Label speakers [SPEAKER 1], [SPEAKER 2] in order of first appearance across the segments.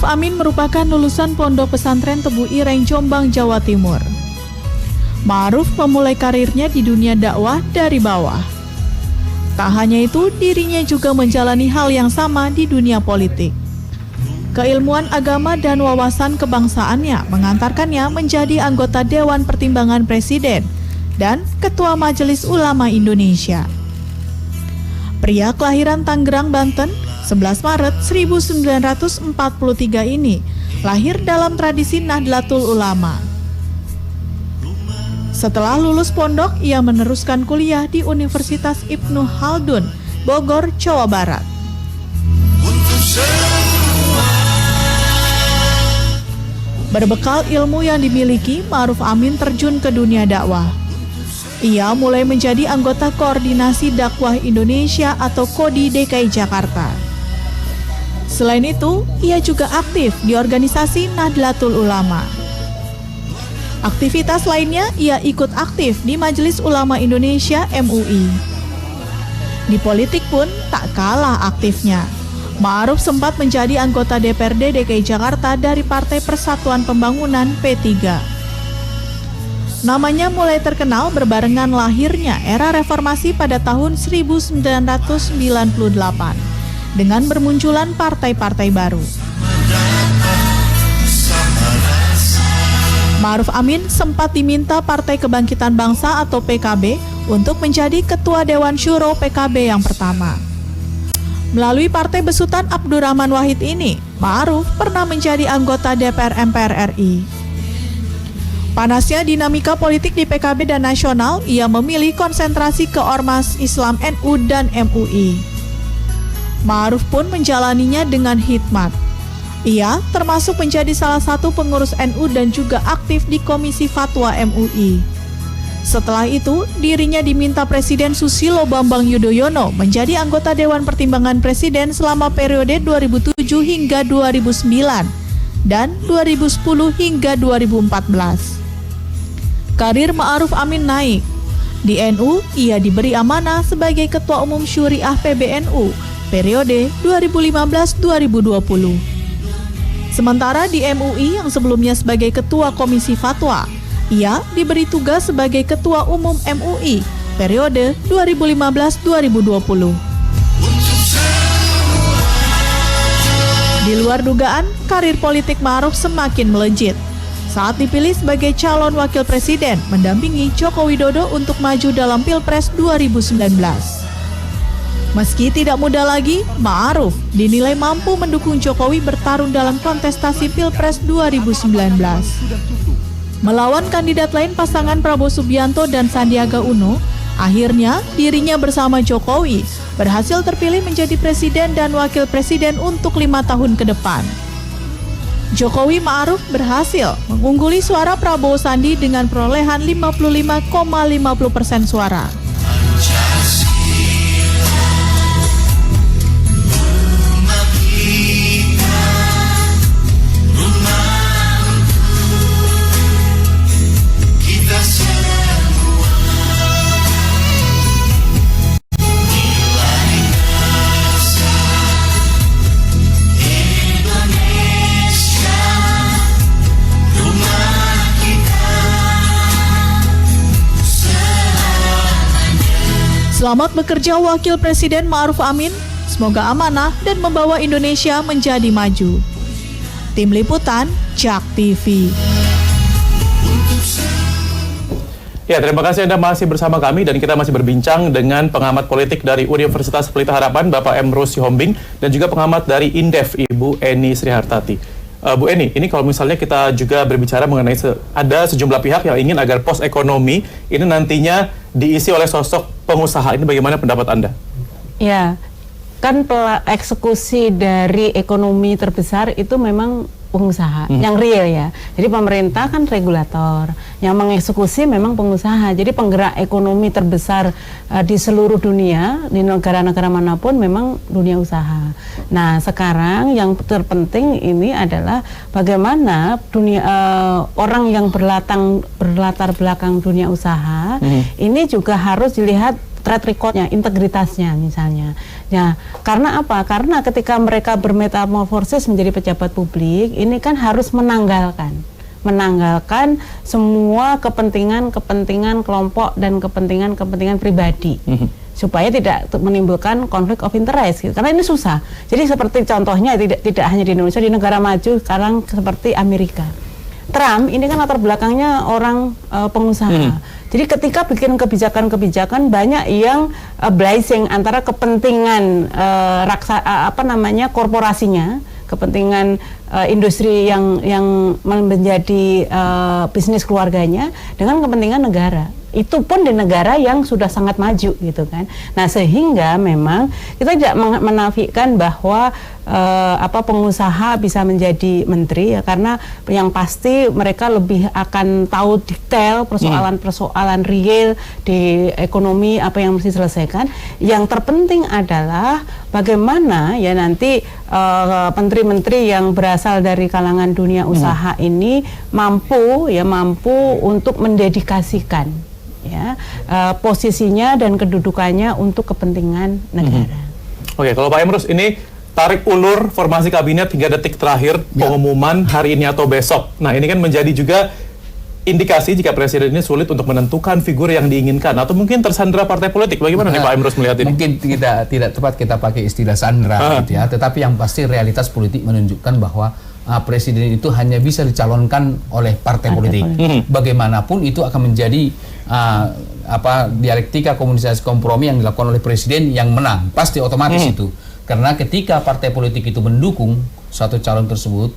[SPEAKER 1] Ma'ruf Amin merupakan lulusan Pondok Pesantren Tebu Ireng, Jombang, Jawa Timur. Ma'ruf memulai karirnya di dunia dakwah dari bawah. Tak hanya itu, dirinya juga menjalani hal yang sama di dunia politik. Keilmuan agama dan wawasan kebangsaannya mengantarkannya menjadi anggota Dewan Pertimbangan Presiden dan Ketua Majelis Ulama Indonesia. Pria kelahiran Tangerang, Banten, 11 Maret 1943 ini lahir dalam tradisi Nahdlatul Ulama. Setelah lulus pondok, ia meneruskan kuliah di Universitas Ibnu Khaldun, Bogor, Jawa Barat. Berbekal ilmu yang dimiliki, Ma'ruf Amin terjun ke dunia dakwah. Ia mulai menjadi anggota Koordinasi Dakwah Indonesia atau KODI DKI Jakarta. Selain itu, ia juga aktif di organisasi Nahdlatul Ulama. Aktivitas lainnya, ia ikut aktif di Majelis Ulama Indonesia MUI. Di politik pun tak kalah aktifnya. Ma'ruf sempat menjadi anggota DPRD DKI Jakarta dari Partai Persatuan Pembangunan P3. Namanya mulai terkenal berbarengan lahirnya era reformasi pada tahun 1998 dengan bermunculan partai-partai baru. Ma'ruf Amin sempat diminta Partai Kebangkitan Bangsa atau PKB untuk menjadi Ketua Dewan Syuro PKB yang pertama. Melalui partai besutan Abdurrahman Wahid ini, Ma'ruf pernah menjadi anggota DPR MPR RI. Panasnya dinamika politik di PKB dan nasional, ia memilih konsentrasi ke Ormas Islam NU dan MUI. Ma'ruf pun menjalaninya dengan hikmat. Ia termasuk menjadi salah satu pengurus NU dan juga aktif di Komisi Fatwa MUI. Setelah itu, dirinya diminta Presiden Susilo Bambang Yudhoyono menjadi anggota Dewan Pertimbangan Presiden selama periode 2007 hingga 2009 dan 2010 hingga 2014. Karir Ma'ruf Amin naik. Di NU, ia diberi amanah sebagai Ketua Umum Syuriah PBNU periode 2015-2020. Sementara di MUI yang sebelumnya sebagai Ketua Komisi Fatwa, ia diberi tugas sebagai Ketua Umum MUI periode 2015-2020. Di luar dugaan, karir politik Ma'ruf semakin melejit saat dipilih sebagai calon wakil presiden mendampingi Joko Widodo untuk maju dalam Pilpres 2019. Meski tidak muda lagi, Ma'ruf dinilai mampu mendukung Jokowi bertarung dalam kontestasi Pilpres 2019. Melawan kandidat lain pasangan Prabowo Subianto dan Sandiaga Uno, akhirnya dirinya bersama Jokowi berhasil terpilih menjadi presiden dan wakil presiden untuk 5 tahun ke depan. Jokowi Ma'ruf berhasil mengungguli suara Prabowo Sandi dengan perolehan 55,50% suara. Selamat bekerja Wakil Presiden Ma'ruf Amin, semoga amanah dan membawa Indonesia menjadi maju. Tim Liputan, JAK TV.
[SPEAKER 2] Ya, terima kasih Anda masih bersama kami dan kita masih berbincang dengan pengamat politik dari Universitas Pelita Harapan, Bapak Emrus Sihombing, dan juga pengamat dari Indef, Ibu Eni Srihartati. Bu Eni, ini kalau misalnya kita juga berbicara mengenai ada sejumlah pihak yang ingin agar pos ekonomi ini nantinya diisi oleh sosok pengusaha. Ini bagaimana pendapat Anda?
[SPEAKER 3] Ya, kan eksekusi dari ekonomi terbesar itu memang pengusaha yang real ya. Jadi pemerintah kan regulator, yang mengeksekusi memang pengusaha. Jadi penggerak ekonomi terbesar di seluruh dunia, di negara-negara manapun memang dunia usaha. Nah, sekarang yang terpenting ini adalah bagaimana dunia orang yang berlatar belakang dunia usaha ini juga harus dilihat track recordnya, integritasnya misalnya. Ya, karena apa? Karena ketika mereka bermetamorfosis menjadi pejabat publik, ini kan harus menanggalkan semua kepentingan kelompok dan kepentingan pribadi. Supaya tidak menimbulkan konflik of interest gitu. Karena ini susah. Jadi seperti contohnya tidak hanya di Indonesia, di negara maju sekarang seperti Amerika. Trump ini kan latar belakangnya orang pengusaha. Jadi ketika bikin kebijakan-kebijakan banyak yang blazing antara kepentingan korporasinya, kepentingan industri yang menjadi bisnis keluarganya dengan kepentingan negara. Itu pun di negara yang sudah sangat maju gitu kan. Nah, sehingga memang kita tidak menafikan bahwa pengusaha bisa menjadi menteri ya, karena yang pasti mereka lebih akan tahu detail persoalan real di ekonomi apa yang mesti diselesaikan. Yang terpenting adalah bagaimana ya nanti menteri-menteri yang berasal dari kalangan dunia usaha ini mampu untuk mendedikasikan posisinya dan kedudukannya untuk kepentingan negara.
[SPEAKER 2] Oke, kalau Pak Emrus ini tarik ulur formasi kabinet hingga detik terakhir pengumuman hari ini atau besok. Nah, ini kan menjadi juga indikasi jika presiden ini sulit untuk menentukan figur yang diinginkan atau mungkin tersandra partai politik. Bagaimana nih Pak Emrus melihat ini?
[SPEAKER 4] Mungkin tidak tepat kita pakai istilah sandra gitu ya, tetapi yang pasti realitas politik menunjukkan bahwa presiden itu hanya bisa dicalonkan oleh partai politik. Bagaimanapun itu akan menjadi dialektika komunikasi kompromi yang dilakukan oleh presiden yang menang, pasti otomatis itu. Karena ketika partai politik itu mendukung suatu calon tersebut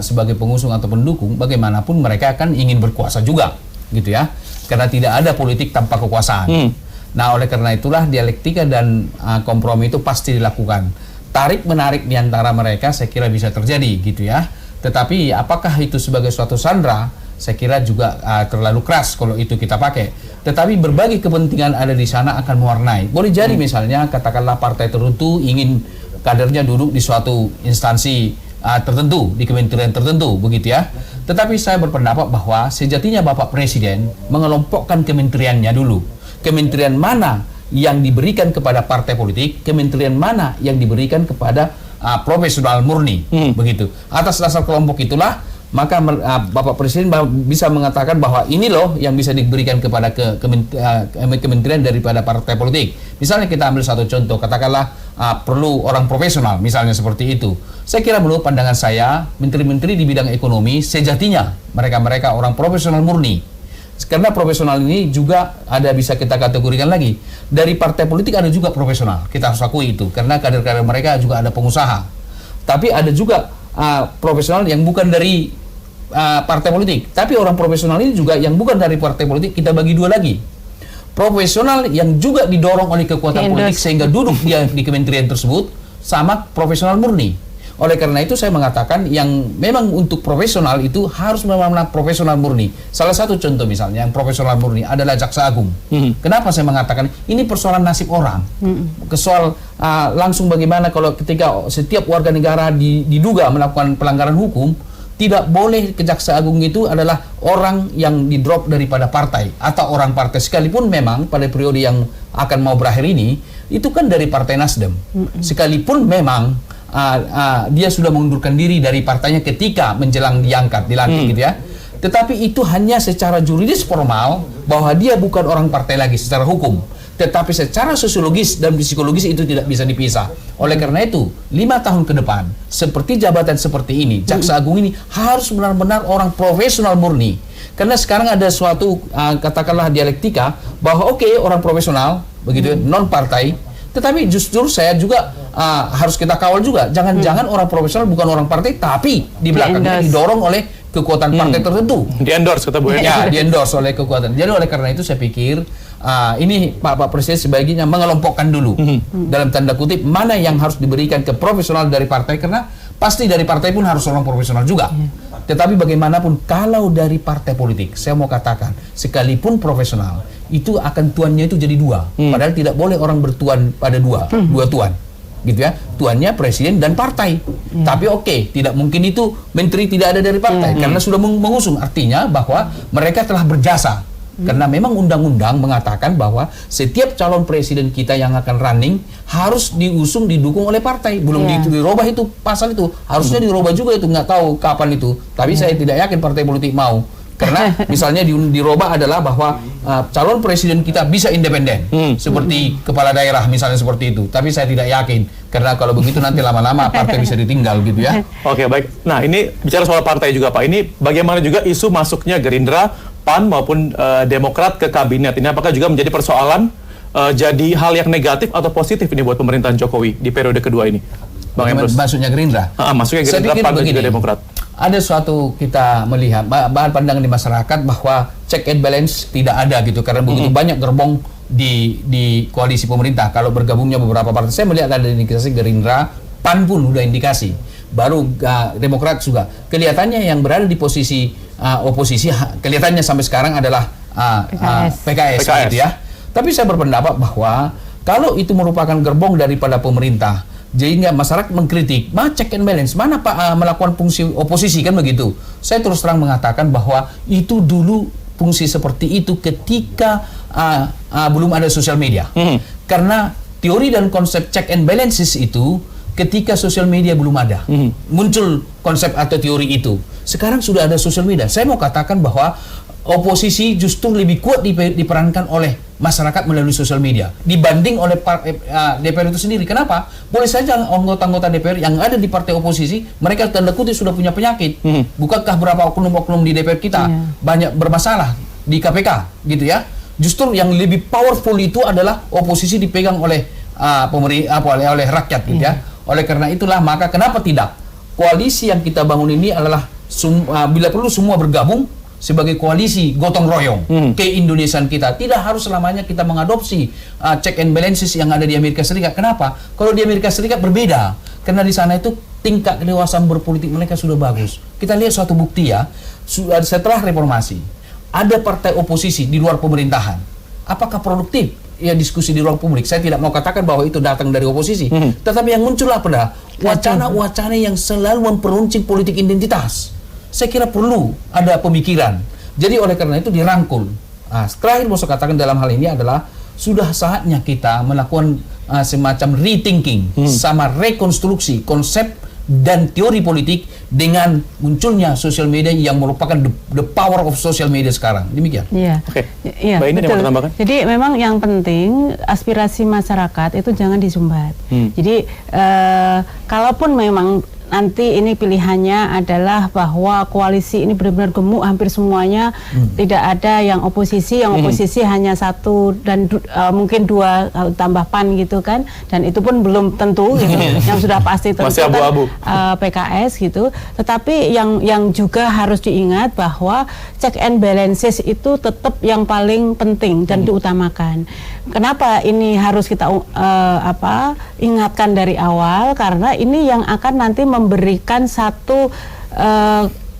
[SPEAKER 4] sebagai pengusung atau pendukung, bagaimanapun mereka akan ingin berkuasa juga, gitu ya. Karena tidak ada politik tanpa kekuasaan. Nah, oleh karena itulah dialektika dan kompromi itu pasti dilakukan. Tarik-menarik di antara mereka saya kira bisa terjadi, gitu ya. Tetapi apakah itu sebagai suatu sandra? Saya kira juga terlalu keras kalau itu kita pakai. Tetapi berbagai kepentingan ada di sana akan mewarnai. Boleh jadi misalnya katakanlah partai tertentu ingin kadernya duduk di suatu instansi tertentu, di kementerian tertentu, begitu ya. Tetapi saya berpendapat bahwa sejatinya Bapak Presiden mengelompokkan kementeriannya dulu. Kementerian mana yang diberikan kepada partai politik, kementerian mana yang diberikan kepada profesional murni, begitu. Atas dasar kelompok itulah maka Bapak Presiden bisa mengatakan bahwa ini loh yang bisa diberikan kepada kementerian daripada partai politik. Misalnya kita ambil satu contoh, katakanlah perlu orang profesional, misalnya seperti itu. Saya kira menurut pandangan saya, menteri-menteri di bidang ekonomi sejatinya mereka orang profesional murni. Karena profesional ini juga ada bisa kita kategorikan lagi. Dari partai politik ada juga profesional, kita harus akui itu. Karena kader-kader mereka juga ada pengusaha. Tapi ada juga profesional yang bukan dari partai politik, tapi orang profesional ini juga yang bukan dari partai politik kita bagi dua lagi. Profesional yang juga didorong oleh kekuatan politik sehingga duduk dia di kementerian tersebut, sama profesional murni. Oleh karena itu saya mengatakan yang memang untuk profesional itu harus memang profesional murni. Salah satu contoh misalnya yang profesional murni adalah Jaksa Agung. Kenapa saya mengatakan ini persoalan nasib orang? Soal langsung bagaimana kalau ketika setiap warga negara diduga melakukan pelanggaran hukum, tidak boleh Kejaksa Agung itu adalah orang yang di-drop daripada partai atau orang partai, sekalipun memang pada periode yang akan mau berakhir ini itu kan dari Partai Nasdem. Sekalipun memang dia sudah mengundurkan diri dari partainya ketika menjelang diangkat, dilantik gitu ya. Tetapi itu hanya secara juridis formal bahwa dia bukan orang partai lagi secara hukum. Tetapi secara sosiologis dan psikologis itu tidak bisa dipisah. Oleh karena itu, 5 tahun ke depan, seperti jabatan seperti ini, Jaksa Agung ini harus benar-benar orang profesional murni. Karena sekarang ada suatu, katakanlah dialektika, bahwa orang profesional, begitu non-partai, tetapi justru saya juga harus kita kawal juga. Jangan-jangan orang profesional bukan orang partai, tapi di belakangnya didorong oleh kekuatan partai tertentu.
[SPEAKER 2] Di-endorse kata Bu Eni.
[SPEAKER 4] Ya, di-endorse oleh kekuatan. Jadi oleh karena itu saya pikir ini Pak Presiden sebaiknya mengelompokkan dulu dalam tanda kutip mana yang harus diberikan ke profesional dari partai, karena pasti dari partai pun harus orang profesional juga. Tetapi bagaimanapun kalau dari partai politik, saya mau katakan sekalipun profesional itu akan tuannya itu jadi dua. Padahal tidak boleh orang bertuan pada dua tuan. Gitu ya, tuannya presiden dan partai. Tapi tidak mungkin itu menteri tidak ada dari partai karena sudah mengusung, artinya bahwa mereka telah berjasa Karena memang undang-undang mengatakan bahwa setiap calon presiden kita yang akan running harus diusung, didukung oleh partai. Belum dirubah itu pasal itu. Harusnya dirubah juga itu, nggak tahu kapan itu. Tapi saya tidak yakin partai politik mau. Karena misalnya dirubah adalah bahwa calon presiden kita bisa independen. Seperti kepala daerah misalnya seperti itu. Tapi saya tidak yakin. Karena kalau begitu nanti lama-lama partai bisa ditinggal gitu ya.
[SPEAKER 2] Oke, baik. Nah, ini bicara soal partai juga, Pak. Ini bagaimana juga isu masuknya Gerindra, PAN maupun Demokrat ke kabinet. Ini apakah juga menjadi persoalan, jadi hal yang negatif atau positif ini buat pemerintahan Jokowi di periode kedua ini? Bang Emrus.
[SPEAKER 4] Maksudnya Gerindra?
[SPEAKER 2] Maksudnya Gerindra, PAN dan juga Demokrat.
[SPEAKER 4] Ada suatu kita melihat bahan pandangan di masyarakat bahwa check and balance tidak ada gitu. Karena begitu banyak gerbong di koalisi pemerintah. Kalau bergabungnya beberapa partai, saya melihat ada indikasi Gerindra, PAN pun udah indikasi. Baru Demokrat juga. Kelihatannya yang berada di posisi oposisi, kelihatannya sampai sekarang adalah PKS gitu ya. Tapi saya berpendapat bahwa kalau itu merupakan gerbong daripada pemerintah, jadi masyarakat mengkritik, check and balance, mana Pak melakukan fungsi oposisi kan begitu. Saya terus terang mengatakan bahwa itu dulu fungsi seperti itu ketika belum ada sosial media. Karena teori dan konsep check and balances itu ketika sosial media belum ada. Muncul konsep atau teori itu. Sekarang sudah ada sosial media. Saya mau katakan bahwa oposisi justru lebih kuat diperankan oleh masyarakat melalui sosial media dibanding oleh DPR itu sendiri. Kenapa? Boleh saja anggota-anggota DPR yang ada di partai oposisi, mereka tanda kutip sudah punya penyakit. Bukankah berapa oknum-oknum di DPR kita banyak bermasalah di KPK gitu ya? Justru yang lebih powerful itu adalah oposisi dipegang oleh oleh rakyat gitu ya. Oleh karena itulah maka kenapa tidak? Koalisi yang kita bangun ini adalah bila perlu semua bergabung sebagai koalisi gotong royong ke-Indonesiaan kita. Tidak harus selamanya kita mengadopsi check and balances yang ada di Amerika Serikat. Kenapa? Kalau di Amerika Serikat berbeda. Karena di sana itu tingkat kedewasaan berpolitik mereka sudah bagus. Kita lihat suatu bukti ya, setelah reformasi, ada partai oposisi di luar pemerintahan. Apakah produktif? Ya diskusi di ruang publik. Saya tidak mau katakan bahwa itu datang dari oposisi. Tetapi yang muncul apa? Wacana-wacana yang selalu memperuncing politik identitas. Saya kira perlu ada pemikiran. Jadi oleh karena itu dirangkul. Terakhir mau saya katakan dalam hal ini adalah sudah saatnya kita melakukan semacam rethinking sama rekonstruksi konsep dan teori politik dengan munculnya sosial media yang merupakan the power of social media sekarang. Demikian.
[SPEAKER 3] Iya.
[SPEAKER 2] Oke.
[SPEAKER 3] Iya,
[SPEAKER 2] Mbak, ini
[SPEAKER 3] betul.
[SPEAKER 2] yang mau tambahkan?
[SPEAKER 3] Jadi memang yang penting aspirasi masyarakat itu jangan disumbat. Jadi kalaupun memang nanti ini pilihannya adalah bahwa koalisi ini benar-benar gemuk, hampir semuanya tidak ada yang oposisi hanya satu dan mungkin dua tambah PAN gitu kan, dan itu pun belum tentu gitu. Yang sudah pasti tentu
[SPEAKER 2] masih abu-abu.
[SPEAKER 3] Kan PKS gitu. Tetapi yang juga harus diingat bahwa check and balances itu tetap yang paling penting dan diutamakan. Kenapa ini harus kita ingatkan dari awal? Karena ini yang akan nanti memberikan satu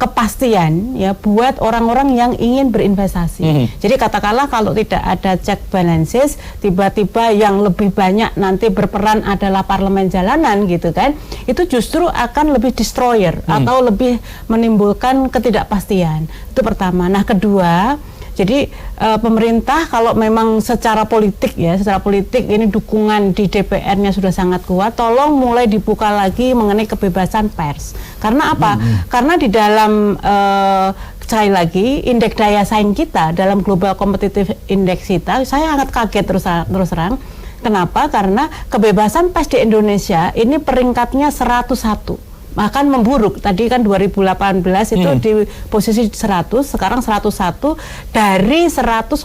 [SPEAKER 3] kepastian ya buat orang-orang yang ingin berinvestasi. Jadi katakanlah kalau tidak ada check balances, tiba-tiba yang lebih banyak nanti berperan adalah parlemen jalanan gitu kan, itu justru akan lebih destroyer atau lebih menimbulkan ketidakpastian. Itu pertama. Nah, kedua, jadi pemerintah kalau memang secara politik ini dukungan di DPR-nya sudah sangat kuat, tolong mulai dibuka lagi mengenai kebebasan pers. Karena apa? Karena di dalam sekali lagi indeks daya saing kita dalam Global Competitive Index kita, saya sangat kaget terus terang. Kenapa? Karena kebebasan pers di Indonesia ini peringkatnya 101. Bahkan memburuk. Tadi kan 2018 itu di posisi 100, sekarang 101 dari 141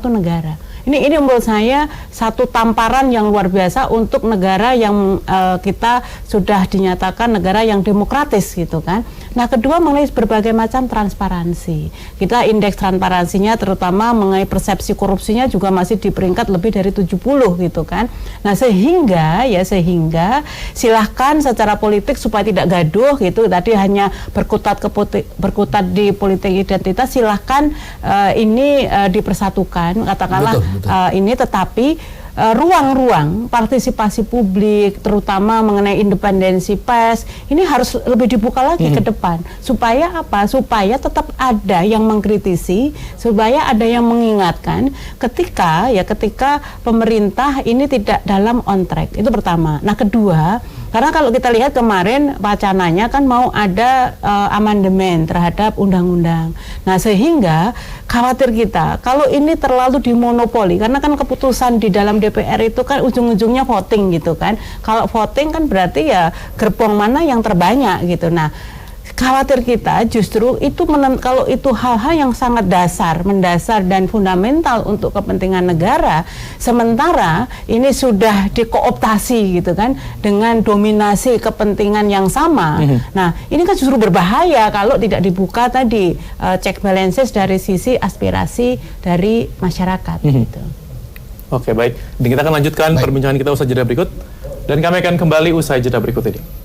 [SPEAKER 3] negara. Ini menurut saya satu tamparan yang luar biasa untuk negara yang kita sudah dinyatakan negara yang demokratis gitu kan. Nah, kedua mengenai berbagai macam transparansi. Kita indeks transparansinya terutama mengenai persepsi korupsinya juga masih di peringkat lebih dari 70 gitu kan. Nah, sehingga silahkan secara politik supaya tidak gaduh gitu, tadi hanya berkutat di politik identitas, silahkan ini dipersatukan katakanlah. Betul. Ini tetapi ruang-ruang partisipasi publik, terutama mengenai independensi pers, ini harus lebih dibuka lagi ke depan. Supaya apa? Supaya tetap ada yang mengkritisi, supaya ada yang mengingatkan ketika pemerintah ini tidak dalam on track. Itu pertama. Nah, kedua, karena kalau kita lihat kemarin wacananya kan mau ada amandemen terhadap undang-undang. Nah, sehingga khawatir kita kalau ini terlalu dimonopoli, karena kan keputusan di dalam DPR itu kan ujung-ujungnya voting gitu kan. Kalau voting kan berarti ya gerbong mana yang terbanyak gitu. Nah, khawatir kita justru itu kalau itu hal-hal yang sangat mendasar dan fundamental untuk kepentingan negara, sementara ini sudah dikooptasi gitu kan dengan dominasi kepentingan yang sama. Nah, ini kan justru berbahaya kalau tidak dibuka tadi check balances dari sisi aspirasi dari masyarakat gitu.
[SPEAKER 2] Oke, baik. Dan kita akan lanjutkan perbincangan kita usai jeda berikut. Dan kami akan kembali usai jeda berikut ini.